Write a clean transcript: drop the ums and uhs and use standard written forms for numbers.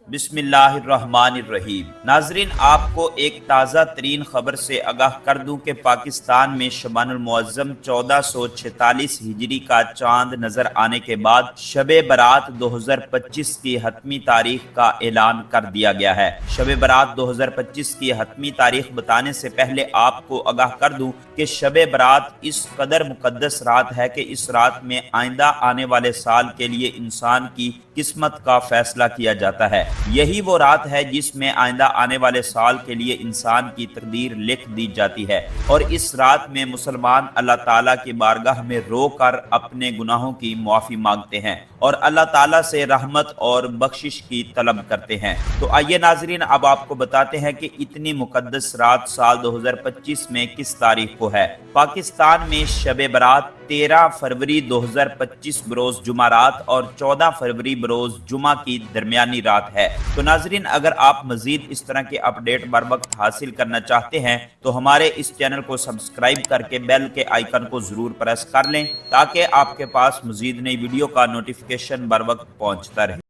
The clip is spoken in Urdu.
بسم اللہ الرحمن الرحیم۔ ناظرین، آپ کو ایک تازہ ترین خبر سے آگاہ کر دوں کہ پاکستان میں شعبان المعظم 1446 ہجری کا چاند نظر آنے کے بعد شب برات 2025 کی حتمی تاریخ کا اعلان کر دیا گیا ہے۔ شب برات 2025 کی حتمی تاریخ بتانے سے پہلے آپ کو آگاہ کر دوں کہ شب برات اس قدر مقدس رات ہے کہ اس رات میں آئندہ آنے والے سال کے لیے انسان کی قسمت کا فیصلہ کیا جاتا ہے۔ یہی وہ رات ہے جس میں آئندہ آنے والے سال کے لیے انسان کی تقدیر لکھ دی جاتی ہے، اور اس رات میں مسلمان اللہ تعالیٰ کی بارگاہ میں رو کر اپنے گناہوں کی معافی مانگتے ہیں اور اللہ تعالیٰ سے رحمت اور بخشش کی طلب کرتے ہیں۔ تو آئیے ناظرین، اب آپ کو بتاتے ہیں کہ اتنی مقدس رات سال 2025 میں کس تاریخ کو ہے۔ پاکستان میں شب برات 13 فروری 2025 بروز جمعرات اور 14 فروری بروز جمعہ کی درمیانی رات ہے۔ تو ناظرین، اگر آپ مزید اس طرح کے اپڈیٹ بر وقت حاصل کرنا چاہتے ہیں تو ہمارے اس چینل کو سبسکرائب کر کے بیل کے آئیکن کو ضرور پریس کر لیں تاکہ آپ کے پاس مزید نئی ویڈیو کا نوٹیفیکیشن بر وقت پہنچتا رہے۔